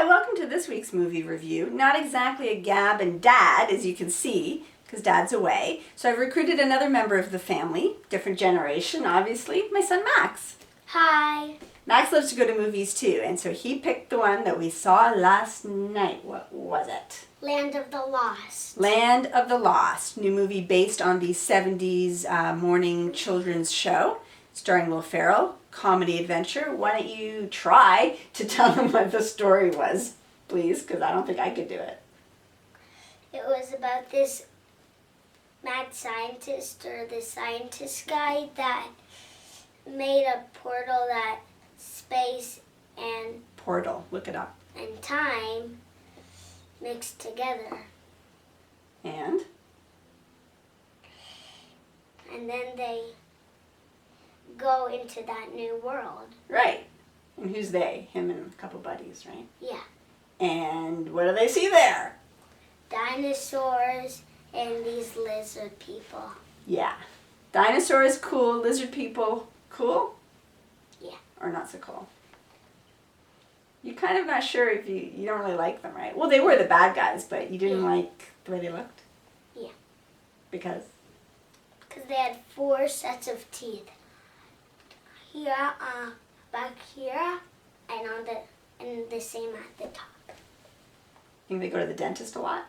Hi, welcome to this week's movie review. Not exactly a Gab and Dad, as you can see, because Dad's away. So I've recruited another member of the family, different generation, obviously, my son Max. Hi. Max loves to go to movies too, and so he picked the one that we saw last night. What was it? Land of the Lost. Land of the Lost, new movie based on the 70s morning children's show, starring Will Ferrell, comedy adventure. Why don't you try to tell them what the story was, please, because I don't think I could do it. It was about this mad scientist, or this scientist guy, that made a portal that space and Portal, look it up. and time mixed together. And then they go into that new world. right. And who's they? Him and a couple buddies, right? Yeah. And what do they see there? Dinosaurs and these lizard people. Yeah. Dinosaurs, cool. Lizard people, cool? Yeah. Or not so cool? You're kind of not sure if you don't really like them, right? Well, they were the bad guys, but you didn't like the way they looked? Yeah. Because? Because they had 4 sets of teeth. Here, back here, and the same at the top. Think they go to the dentist a lot?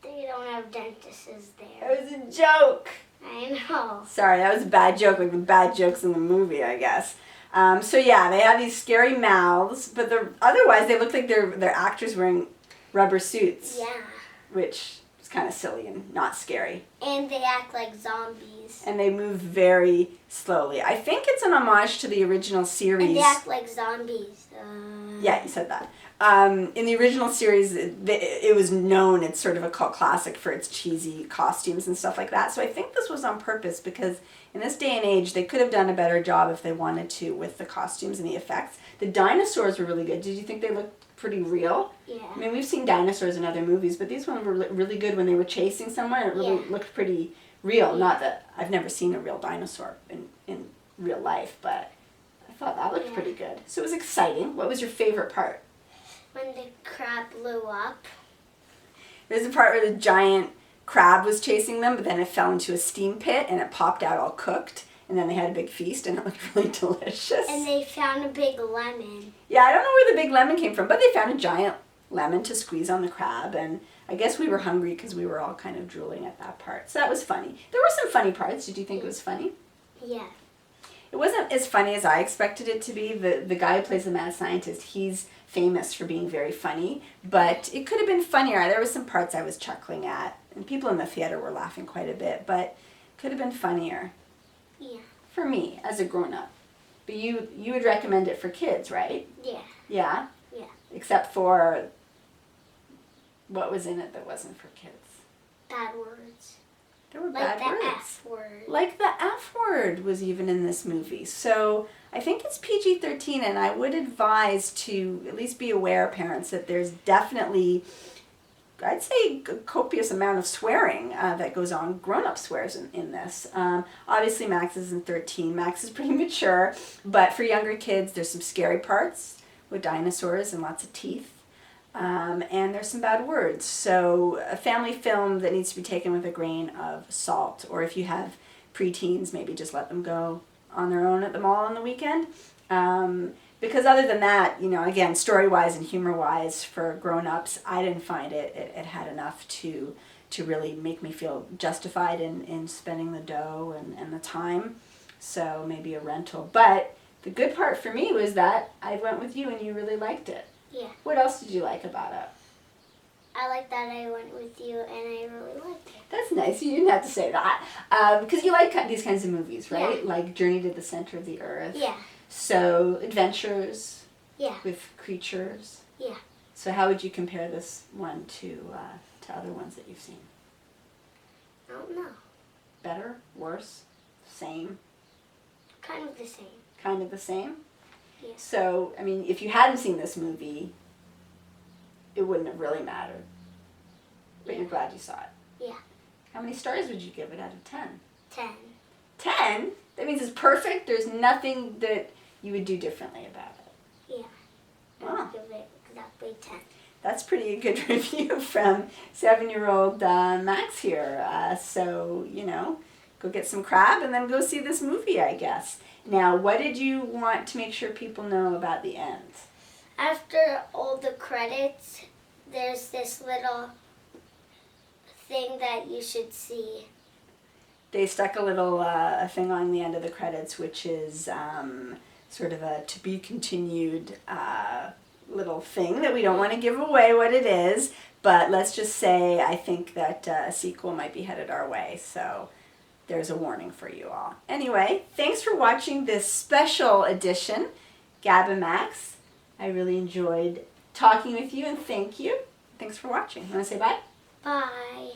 They don't have dentists there. That was a joke! I know. Sorry, that was a bad joke, like the bad jokes in the movie, I guess. So yeah, they have these scary mouths, but otherwise they look like they're actors wearing rubber suits. Yeah. Which is kind of silly and not scary. And they act like zombies. And they move very slowly. I think it's an homage to the original series. And they act like zombies. Yeah, you said that. In the original series, it was known, it's sort of a cult classic for its cheesy costumes and stuff like that. So I think this was on purpose because in this day and age, they could have done a better job if they wanted to with the costumes and the effects. The dinosaurs were really good. Did you think they looked pretty real? Yeah. I mean, we've seen dinosaurs in other movies, but these ones were really good when they were chasing someone. It really looked pretty real. Yeah. Not that I've never seen a real dinosaur in real life, but I thought that looked pretty good. So it was exciting. What was your favorite part? When the crab blew up. There's a part where the giant crab was chasing them, but then it fell into a steam pit and it popped out all cooked. And then they had a big feast and it looked really delicious. And they found a big lemon. Yeah, I don't know where the big lemon came from, but they found a giant lemon to squeeze on the crab. And I guess we were hungry because we were all kind of drooling at that part. So that was funny. There were some funny parts. Did you think it was funny? Yeah. It wasn't as funny as I expected it to be. The guy who plays the mad scientist, he's famous for being very funny, but it could have been funnier. There were some parts I was chuckling at, and people in the theater were laughing quite a bit, but it could have been funnier. Yeah. For me, as a grown-up. But you would recommend it for kids, right? Yeah. Yeah? Yeah. Except for what was in it that wasn't for kids? Bad words. There were Like bad the words. F word. Like the F word was even in this movie. So I think it's PG-13, and I would advise to at least be aware, parents, that there's definitely, I'd say, a copious amount of swearing that goes on. Grown-up swears in this. Obviously, Max isn't 13. Max is pretty mature, but for younger kids, there's some scary parts with dinosaurs and lots of teeth. And there's some bad words. So a family film that needs to be taken with a grain of salt. Or if you have preteens, maybe just let them go on their own at the mall on the weekend. Because other than that, again, story-wise and humor-wise for grown-ups, I didn't find it had enough to really make me feel justified in spending the dough and the time. So maybe a rental. But the good part for me was that I went with you and you really liked it. Yeah. What else did you like about it? I like that I went with you and I really liked it. That's nice. You didn't have to say that. Because you like these kinds of movies, right? Yeah. Like Journey to the Center of the Earth. Yeah. So adventures. Yeah. With creatures. Yeah. So how would you compare this one to other ones that you've seen? I don't know. Better? Worse? Same? Kind of the same. Kind of the same? Yeah. So, I mean, if you hadn't seen this movie, it wouldn't have really mattered. But you're glad you saw it. Yeah. How many stars would you give it out of 10? 10. 10? That means it's perfect? There's nothing that you would do differently about it. Yeah. I Wow. would give it that's pretty good review from 7-year-old Max here. So, go get some crab and then go see this movie, I guess. Now, what did you want to make sure people know about the end? After all the credits, there's this little thing that you should see. They stuck a little thing on the end of the credits, which is sort of a to be continued little thing that we don't want to give away what it is, but let's just say I think that a sequel might be headed our way, so there's a warning for you all. Anyway, thanks for watching this special edition, Gab and Max. I really enjoyed talking with you, and thank you. Thanks for watching. You want to say bye? Bye.